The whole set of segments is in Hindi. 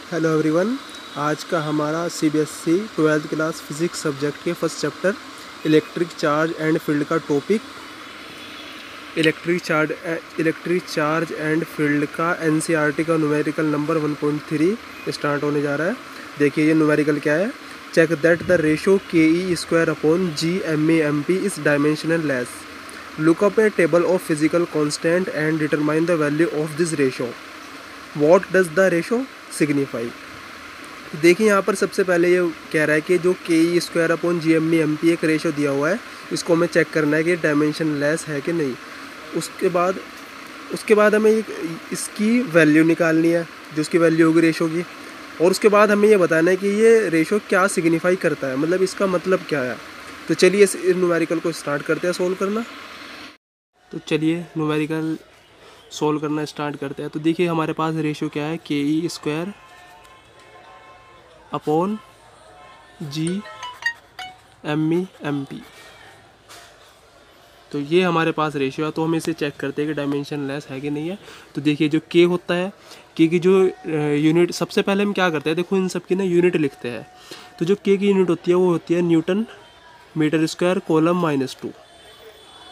Hello everyone. आज का हमारा CBSE 12th class physics subject के first chapter electric charge and field का topic electric charge and field का एनसीईआरटी का न्यूमेरिकल नंबर 1.3 स्टार्ट होने जा रहा है। देखिए ये न्यूमेरिकल क्या है। Check that the ratio ke² upon g/m/p is dimensionless. Look up a table of physical constant and determine the value of this ratio. What does the ratio signify. देखिए यहाँ पर सबसे पहले ये कह रहा है कि जो ke² अपॉन g/m/p एक रेशो दिया हुआ है, इसको हमें चेक करना है कि डायमेंशन लेस है कि नहीं। उसके बाद हमें इसकी वैल्यू निकालनी है, जो उसकी वैल्यू होगी रेशो की। और उसके बाद हमें ये बताना है कि ये रेशो क्या सिग्निफाई करता है, मतलब इसका मतलब क्या है। तो चलिए इस न्यूमेरिकल को स्टार्ट करते हैं सोल्व करना। तो चलिए न्यूमेरिकल सोल्व करना स्टार्ट करते हैं। तो देखिए हमारे पास रेशो क्या है, ke² अपॉन g/m/p। तो ये हमारे पास रेशियो है। तो हम इसे चेक करते हैं कि डायमेंशन लेस है कि नहीं है। तो देखिए जो के होता है, के की जो यूनिट, सबसे पहले हम क्या करते हैं, देखो इन सब की ना यूनिट लिखते हैं। तो जो के की यूनिट होती है वो होती है न्यूटन मीटर स्क्वायर कोलम -2।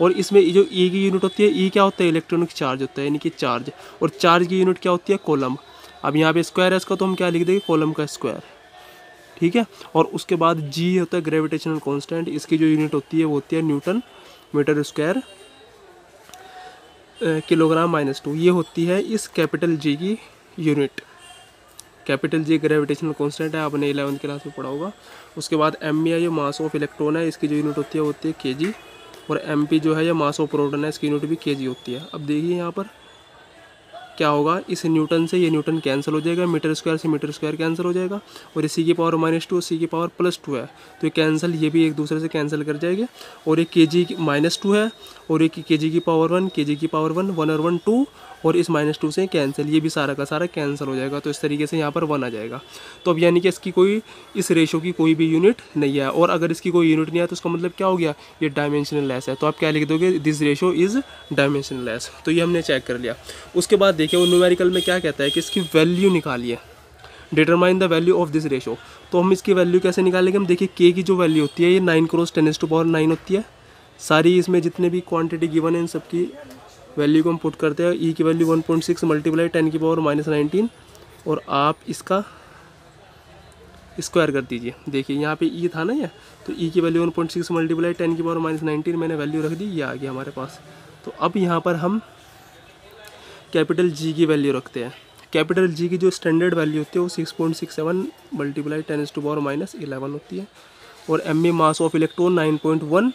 और इसमें जो ई की यूनिट होती है, ई क्या होता है, इलेक्ट्रॉनिक चार्ज होता है, यानी कि चार्ज। और चार्ज की यूनिट क्या होती है, कोलम। अब यहाँ पे स्क्वायर है इसका, तो हम क्या लिख देंगे, कोलम का स्क्वायर। ठीक है। और उसके बाद जी होता है ग्रेविटेशनल कांस्टेंट, इसकी जो यूनिट होती है वो होती है न्यूटन मीटर स्क्वायर किलोग्राम -2। ये होती है इस कैपिटल जी की unit. Capital G gravitational constant है, आपने 11th क्लास में पढ़ा होगा। उसके बाद एम है, ये मास ऑफ इलेक्ट्रॉन है, इसकी जो यूनिट होती है वो होती है केजी। और एम पी जो है ये मास ऑफ प्रोटॉन है, इसकी यूनिट भी केजी होती है। अब देखिए यहाँ पर क्या होगा, इस न्यूटन से ये न्यूटन कैंसिल हो जाएगा, मीटर स्क्वायर से मीटर स्क्वायर कैंसिल हो जाएगा। और इसी की पावर -2, सी की पावर +2 है, तो ये कैंसिल, ये भी एक दूसरे से कैंसिल कर जाएंगे। और एक के जी -2 है, और एक के जी की पावर 1, के जी की पावर 1, 1 और 1 2, और इस -2 से कैंसिल, ये भी सारा का सारा कैंसिल हो जाएगा। तो इस तरीके से यहाँ पर 1 आ जाएगा। तो अब यानी कि इसकी कोई, इस रेशो की कोई भी यूनिट नहीं है। और अगर इसकी कोई यूनिट नहीं है तो उसका मतलब क्या हो गया, ये डायमेंशनल लेस है। तो आप क्या लिख दोगे, this ratio is dimensional less. तो ये हमने चेक कर लिया। उसके बाद देखिए वो न्यूमेरिकल में क्या कहता है कि इसकी वैल्यू निकालिए, determine the value of this ratio. तो हम इसकी वैल्यू कैसे निकालेंगे, हम देखिए के की जो वैल्यू होती है ये 9 × 10⁻9 होती है। सारी इसमें जितने भी क्वांटिटी गिवन है इन सबकी वैल्यू को हम पुट करते हैं। ई की वैल्यू 1.6 × 10⁻19। और आप इसका स्क्वायर कर दीजिए। देखिए यहाँ पे ई था ना ये, तो ई की वैल्यू 1.6 × 10⁻19 मैंने वैल्यू रख दी, ये आ गया हमारे पास। तो अब यहाँ पर हम कैपिटल जी की वैल्यू रखते हैं। कैपिटल जी की जो स्टैंडर्ड वैल्यू होती है वो 6.67 × 10⁻11 होती है। और एम में मास ऑफ इलेक्ट्रॉन 9.1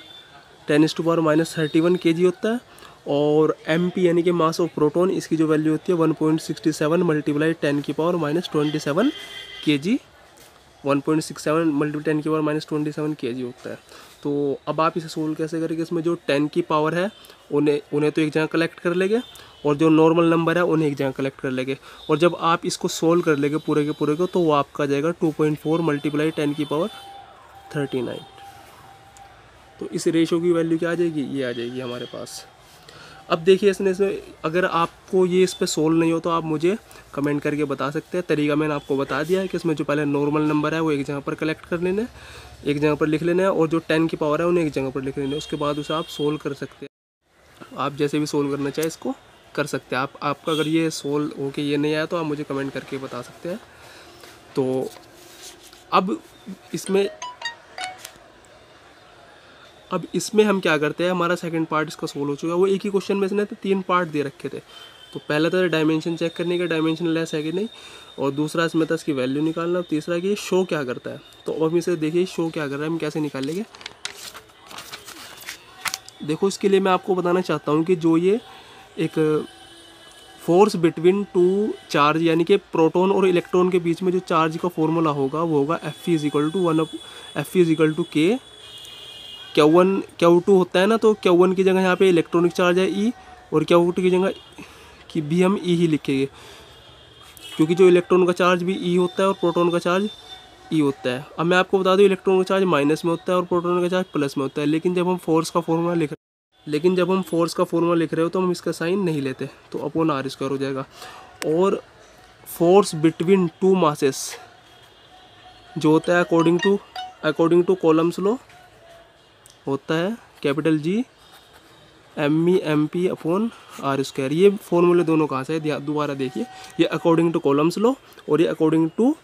10⁻31 kg होता है। और एम पी यानी कि मास ऑफ प्रोटॉन, इसकी जो वैल्यू होती है 1.67 × 10⁻27 kg, 1.67 × 10⁻27 kg होता है। तो अब आप इसे सोल्व कैसे करेंगे, इसमें जो 10 की पावर है उन्हें तो एक जगह कलेक्ट कर लेंगे, और जो नॉर्मल नंबर है उन्हें एक जगह कलेक्ट कर लेंगे। और जब आप इसको सोल्व कर लेंगे पूरे के पूरे को, तो वो आपका जाएगा 2.4 × 10⁻39। तो इस रेशो की वैल्यू क्या आ जाएगी, ये आ जाएगी हमारे पास। अब देखिए इसमें अगर आपको ये इस पर सोल्व नहीं हो तो आप मुझे कमेंट करके बता सकते हैं। तरीका मैंने आपको बता दिया है कि इसमें जो पहले नॉर्मल नंबर है वो एक जगह पर कलेक्ट कर लेना है, एक जगह पर लिख लेना है, और जो 10 की पावर है उन्हें एक जगह पर लिख लेना है। उसके बाद उसे आप सोल्व कर सकते हैं। आप जैसे भी सोल्व करना चाहे इसको कर सकते हैं। आपका अगर ये सोल्व हो के ये नहीं आया तो आप मुझे कमेंट करके बता सकते हैं। तो अब इसमें हम क्या करते हैं, हमारा सेकंड पार्ट इसका सोल्व हो चुका है। वो एक ही क्वेश्चन में इसने 3 पार्ट दे रखे थे। तो पहला था डायमेंशन चेक करने का, डायमेंशन लेस है कि नहीं, और दूसरा इसमें था इसकी वैल्यू निकालना, और तीसरा कि ये शो क्या करता है। तो अब इसे देखिए शो क्या कर रहा है, हम कैसे निकालेंगे। देखो इसके लिए मैं आपको बताना चाहता हूँ कि जो ये एक फोर्स बिटवीन 2 चार्ज, यानी कि प्रोटॉन और इलेक्ट्रॉन के बीच में जो चार्ज का फॉर्मूला होगा वो होगा F=k। Q2 होता है ना, तो Q1 की जगह यहाँ पे इलेक्ट्रॉनिक चार्ज है E, और Q2 की जगह की भी हम E ही लिखेंगे, क्योंकि जो इलेक्ट्रॉन का चार्ज भी E होता है और प्रोटॉन का चार्ज E होता है। अब मैं आपको बता दूँ इलेक्ट्रॉन का चार्ज माइनस में होता है और प्रोटॉन का चार्ज प्लस में होता है। लेकिन जब हम फोर्स का फॉर्मूला लिख रहे हो तो हम इसका साइन नहीं लेते, तो अपॉन r² हो जाएगा। और फोर्स बिटवीन टू मासेस जो होता है अकॉर्डिंग टू कॉलम्स लॉ होता है कैपिटल जी mE/mP/r²। ये फॉर्मूले दोनों कहाँ से है दोबारा देखिए, ये अकॉर्डिंग टू कॉलम्स लॉ और ये अकॉर्डिंग टू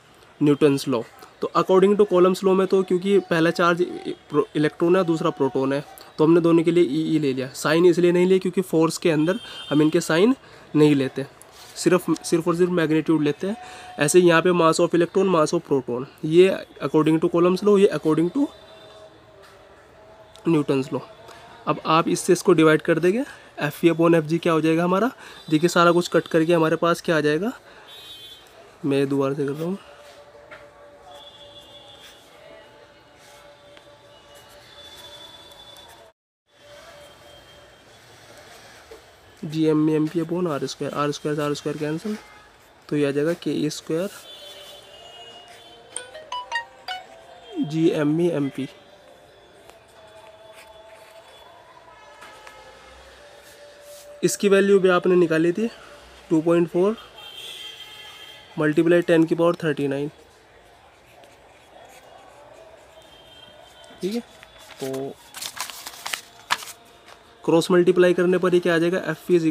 न्यूटन्स लॉ। तो अकॉर्डिंग टू कॉलम्स लॉ में तो क्योंकि पहला चार्ज इलेक्ट्रॉन है दूसरा प्रोटॉन है, तो हमने दोनों के लिए ई ले लिया। साइन इसलिए नहीं लिया क्योंकि फोर्स के अंदर हम इनके साइन नहीं लेते, सिर्फ और सिर्फ मैग्नीट्यूड लेते हैं। ऐसे यहाँ पे mass of electron mass of proton, ये अकॉर्डिंग टू कॉलम्स लॉ, ये अकॉर्डिंग टू न्यूटन्स लॉ। अब आप इससे इसको डिवाइड कर देंगे, Fe/Fg क्या हो जाएगा हमारा, देखिए सारा कुछ कट करके हमारे पास क्या आ जाएगा, मैं दोबारा से कर रहा हूँ, GmE/mP/r², r² कैंसिल, तो ये आ जाएगा Ke² GmE/mP। इसकी वैल्यू भी आपने निकाली थी 2.4 × 10⁻39, ठीक है। तो क्रॉस मल्टीप्लाई करने पर ये क्या आ जाएगा, Fe =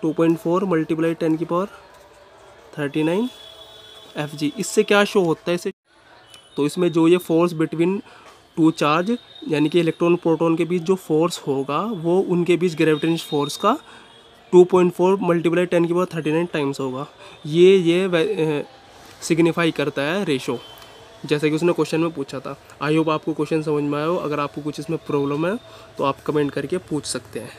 2.4 × 10⁻39 Fg। इससे क्या शो होता है इसे, तो इसमें जो ये फोर्स बिटवीन टू चार्ज यानी कि इलेक्ट्रॉन प्रोटॉन के बीच जो फोर्स होगा वो उनके बीच ग्रेविटेशनल फोर्स का 2.4 × 10⁻39 टाइम्स होगा। ये सिग्निफाई करता है रेशो, जैसे कि उसने क्वेश्चन में पूछा था। आई होप आपको क्वेश्चन समझ में आया हो। अगर आपको कुछ इसमें प्रॉब्लम है तो आप कमेंट करके पूछ सकते हैं।